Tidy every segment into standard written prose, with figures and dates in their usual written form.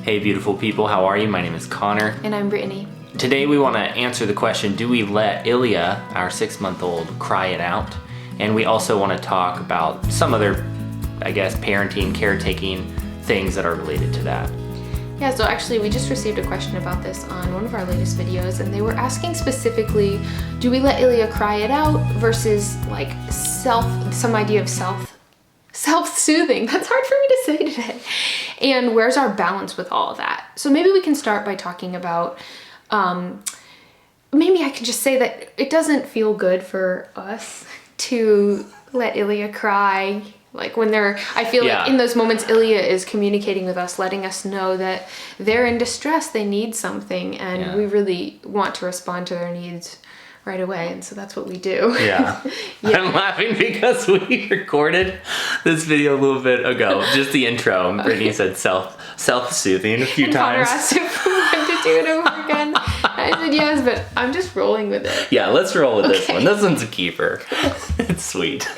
Hey beautiful people, how are you? My name is Connor. And I'm Brittany. Today we want to answer the question, do we let Ilya, our 6-month-old, cry it out? And we also want to talk about some other, I guess, parenting, caretaking things that are related to that. Yeah, so actually we just received a question about this on one of our latest videos, and they were asking specifically, do we let Ilya cry it out versus like some idea of self-soothing. That's hard for me to say today. And where's our balance with all of that? So maybe we can start by talking about, maybe I can just say that it doesn't feel good for us to let Ilya cry. Like when I feel like in those moments, Ilya is communicating with us, letting us know that they're in distress, they need something, and we really want to respond to their needs right away, and so that's what we do. Yeah. I'm laughing because we recorded this video a little bit ago, just the intro, and Brittany said self-soothing a few times. Connor asked if we wanted to do it over again. I said yes, but I'm just rolling with it. Yeah, let's roll with this one. This one's a keeper. It's sweet.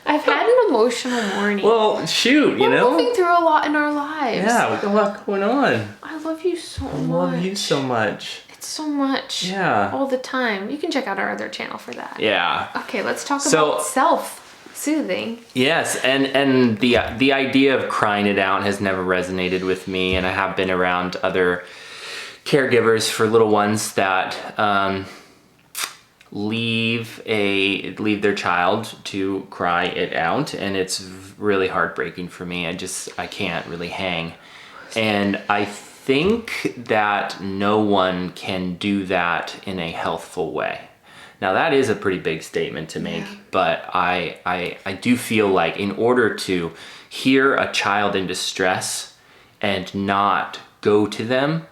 I've had an emotional morning. Well, shoot, We're moving through a lot in our lives. Yeah, we got a lot going on. I love you so much. I love you so much. It's so much. Yeah. All the time. You can check out our other channel for that. Yeah. Okay, let's talk about self-soothing. Yes, and the idea of crying it out has never resonated with me, and I have been around other caregivers for little ones that leave their child to cry it out, and it's really heartbreaking for me. I can't really hang. And I think that no one can do that in a healthful way. Now that is a pretty big statement to make, but I do feel like in order to hear a child in distress and not go to them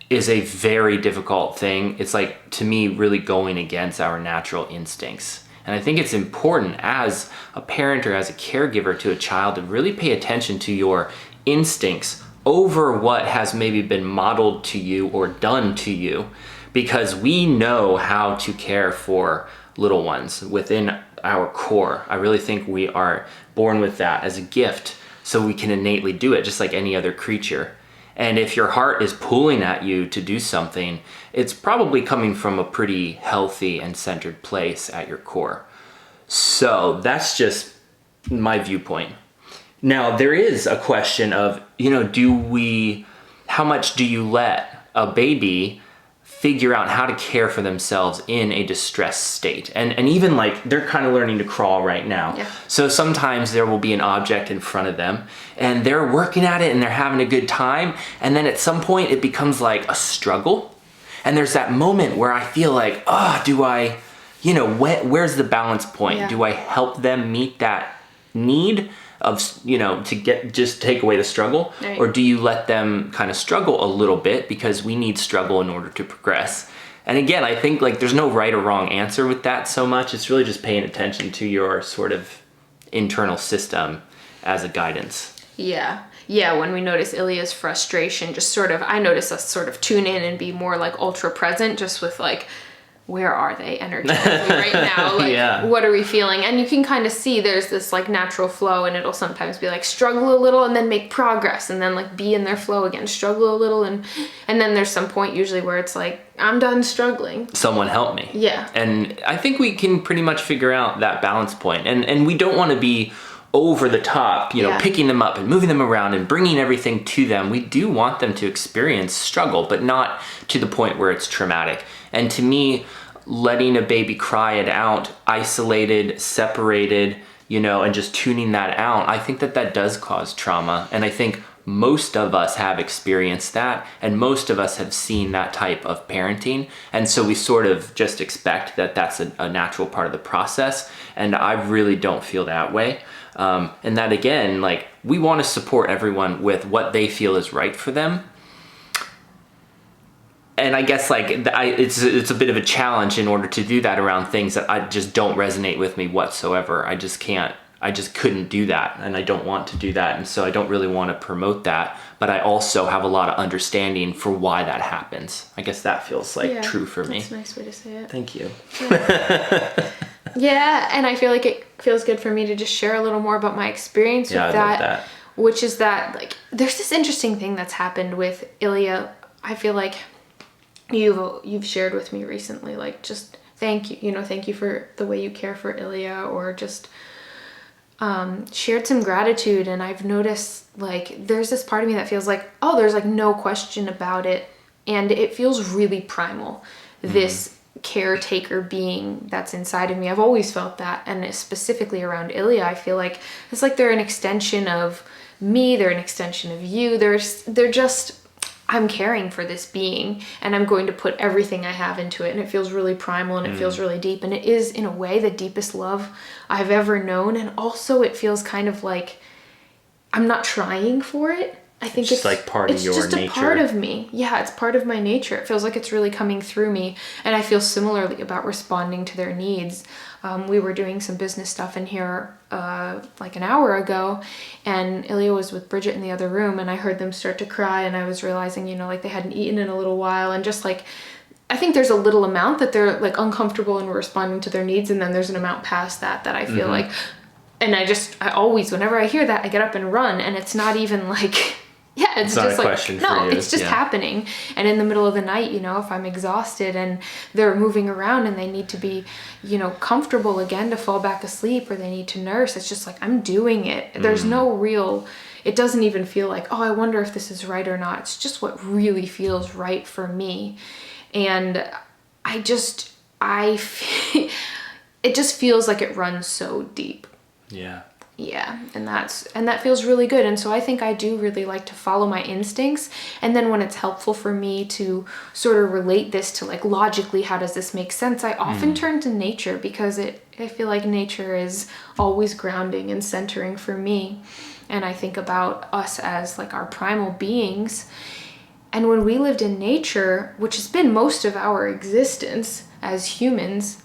is a very difficult thing. It's like, to me, really going against our natural instincts. And I think it's important as a parent or as a caregiver to a child to really pay attention to your instincts over what has maybe been modeled to you or done to you, because we know how to care for little ones within our core. I really think we are born with that as a gift, so we can innately do it just like any other creature. And if your heart is pulling at you to do something, it's probably coming from a pretty healthy and centered place at your core. So that's just my viewpoint. Now, there is a question of, how much do you let a baby figure out how to care for themselves in a distressed state? And even like they're kind of learning to crawl right now. Yeah. So sometimes there will be an object in front of them and they're working at it and they're having a good time. And then at some point it becomes like a struggle. And there's that moment where I feel like, where's the balance point? Yeah. Do I help them meet that need of, to take away the struggle? Right. Or do you let them kind of struggle a little bit, because we need struggle in order to progress? And again, I think like there's no right or wrong answer with that so much. It's really just paying attention to your sort of internal system as a guidance. Yeah. Yeah, when we notice Ilya's frustration, I notice us sort of tune in and be more like ultra present, just with like, where are they energetically right now? Like, what are we feeling? And you can kind of see there's this like natural flow, and it'll sometimes be like struggle a little and then make progress, and then like be in their flow again, struggle a little, and then there's some point usually where it's like, I'm done struggling. Someone help me. Yeah. And I think we can pretty much figure out that balance point. And we don't want to be over the top, picking them up and moving them around and bringing everything to them. We do want them to experience struggle, but not to the point where it's traumatic. And to me, letting a baby cry it out, isolated, separated, and just tuning that out, I think that does cause trauma. And I think most of us have experienced that, and most of us have seen that type of parenting. And so we sort of just expect that that's a natural part of the process. And I really don't feel that way. And that again, like, we want to support everyone with what they feel is right for them. And I guess like it's a bit of a challenge in order to do that around things that I just don't resonate with me whatsoever. I just couldn't do that, and I don't want to do that, and so I don't really want to promote that. But I also have a lot of understanding for why that happens. I guess that feels like true for me. That's a nice way to say it. Thank you. Yeah, and I feel like it feels good for me to just share a little more about my experience with that. which is that like there's this interesting thing that's happened with Ilya. I feel like you've shared with me recently, like just thank you for the way you care for Ilya, or just shared some gratitude. And I've noticed like there's this part of me that feels like, oh, there's like no question about it, and it feels really primal, this caretaker being that's inside of me. I've always felt that, and specifically around Ilya, I feel like it's like they're an extension of me, they're an extension of you. They're just, I'm caring for this being, and I'm going to put everything I have into it, and it feels really primal, and it feels really deep, and it is in a way the deepest love I've ever known. And also it feels kind of like I'm not trying for it. I think it's like part of your nature. It's just a part of me. Yeah, it's part of my nature. It feels like it's really coming through me, and I feel similarly about responding to their needs. We were doing some business stuff in here like an hour ago, and Ilya was with Bridget in the other room, and I heard them start to cry, and I was realizing, like they hadn't eaten in a little while, and just like, I think there's a little amount that they're like uncomfortable and we're responding to their needs, and then there's an amount past that I feel like, and I always, whenever I hear that, I get up and run, and it's not even like, yeah, it's not just a like, question no, for you. it's just happening. And in the middle of the night, if I'm exhausted and they're moving around and they need to be, comfortable again to fall back asleep, or they need to nurse, it's just like, I'm doing it. There's no real, it doesn't even feel like, oh, I wonder if this is right or not. It's just what really feels right for me. And it just feels like it runs so deep. Yeah. Yeah, and that feels really good. And so I think I do really like to follow my instincts. And then when it's helpful for me to sort of relate this to like logically, how does this make sense? I often turn to nature, because I feel like nature is always grounding and centering for me. And I think about us as like our primal beings. And when we lived in nature, which has been most of our existence as humans,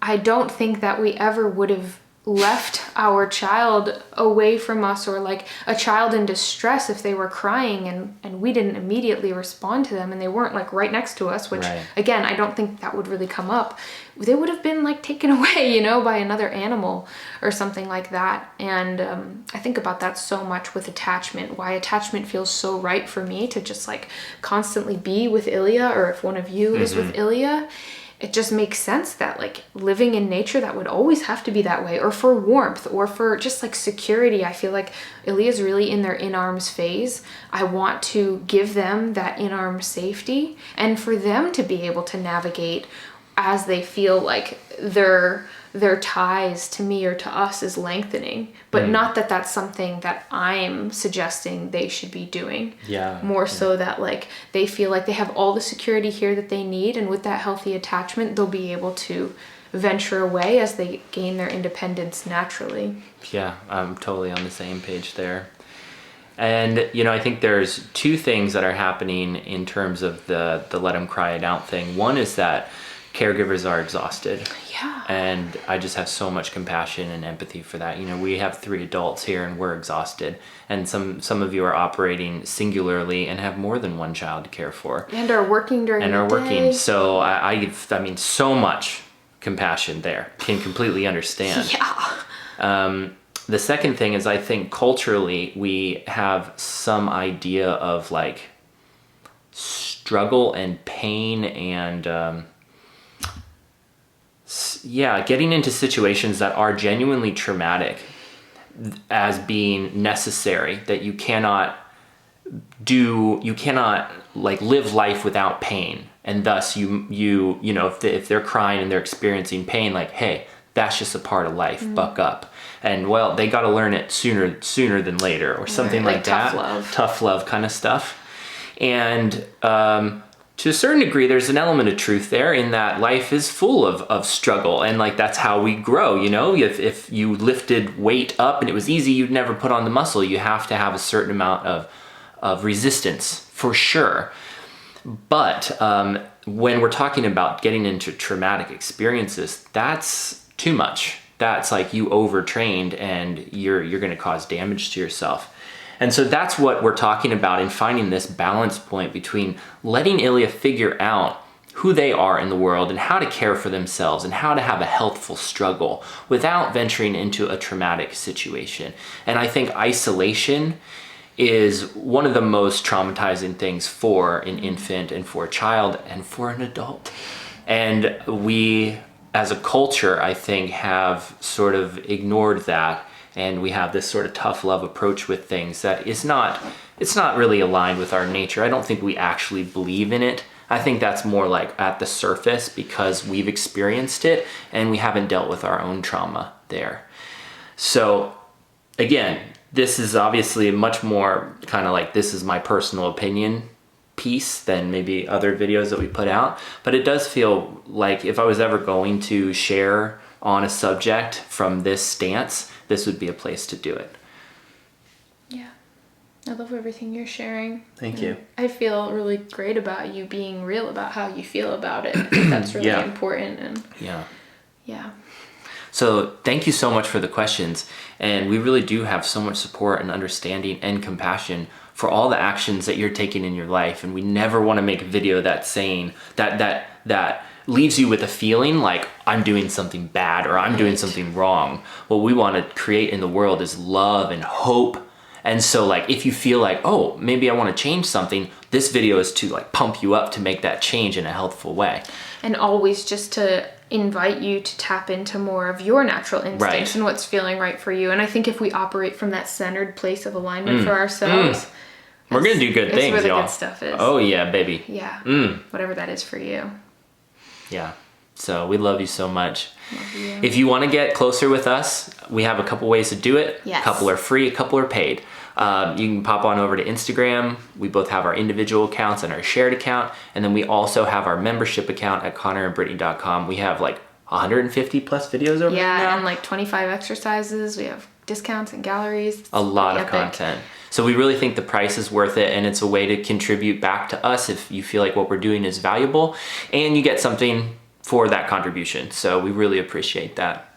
I don't think that we ever would have left our child away from us, or like a child in distress if they were crying and we didn't immediately respond to them, and they weren't like right next to us, which again, I don't think that would really come up. They would have been like taken away, by another animal or something like that. And I think about that so much with attachment, why attachment feels so right for me to just like constantly be with Ilya, or if one of you is with Ilya. It just makes sense that like living in nature, that would always have to be that way, or for warmth, or for just like security. I feel like Ilya's really in their in-arms phase. I want to give them that in-arms safety, and for them to be able to navigate as they feel like their ties to me or to us is lengthening, but not that that's something that I'm suggesting they should be doing. More so that like they feel like they have all the security here that they need, and with that healthy attachment, they'll be able to venture away as they gain their independence naturally. Yeah, I'm totally on the same page there. And, I think there's two things that are happening in terms of the let them cry it out thing. One is that caregivers are exhausted. Yeah. And I just have so much compassion and empathy for that. We have 3 adults here, and we're exhausted. And some of you are operating singularly and have more than one child to care for. And are working during the day. So I mean, so much compassion there. Can completely understand. Yeah. The second thing is, I think culturally we have some idea of like struggle and pain and getting into situations that are genuinely traumatic as being necessary, that you cannot like live life without pain. And thus if they're crying and they're experiencing pain, like, hey, that's just a part of life, buck up. And well, they got to learn it sooner than later, or something like that. Tough love kind of stuff. And, to a certain degree, there's an element of truth there, in that life is full of struggle, and like that's how we grow. If you lifted weight up and it was easy, you'd never put on the muscle. You have to have a certain amount of resistance, for sure. But when we're talking about getting into traumatic experiences, that's too much. That's like you overtrained, and you're going to cause damage to yourself. And so that's what we're talking about in finding this balance point between letting Ilya figure out who they are in the world and how to care for themselves and how to have a healthful struggle without venturing into a traumatic situation. And I think isolation is one of the most traumatizing things for an infant and for a child and for an adult. And we, as a culture, I think, have sort of ignored that, and we have this sort of tough love approach with things that is not, it's not really aligned with our nature. I don't think we actually believe in it. I think that's more like at the surface because we've experienced it and we haven't dealt with our own trauma there. So again, this is obviously much more kind of like, this is my personal opinion piece than maybe other videos that we put out. But it does feel like if I was ever going to share on a subject from this stance, this would be a place to do it. Yeah. I love everything you're sharing. Thank you. I feel really great about you being real about how you feel about it. I think that's really important. And yeah. So thank you so much for the questions. And we really do have so much support and understanding and compassion for all the actions that you're taking in your life. And we never want to make a video that's saying that leaves you with a feeling like I'm doing something bad or I'm doing something wrong. What we want to create in the world is love and hope. And so like, if you feel like, oh, maybe I want to change something, this video is to like pump you up to make that change in a healthful way. And always just to invite you to tap into more of your natural instincts and what's feeling right for you. And I think if we operate from that centered place of alignment for ourselves, we're going to do good things, where the y'all. good stuff is. Oh yeah, baby. Yeah. Whatever that is for you. Yeah. So we love you so much. Love you. If you want to get closer with us, we have a couple ways to do it. Yes. A couple are free, a couple are paid. You can pop on over to Instagram. We both have our individual accounts and our shared account. And then we also have our membership account at ConnorandBrittany.com. We have like 150 plus videos over there now. Yeah, and like 25 exercises. We have discounts and galleries. It's a lot of content. So we really think the price is worth it, and it's a way to contribute back to us if you feel like what we're doing is valuable, and you get something for that contribution. So we really appreciate that.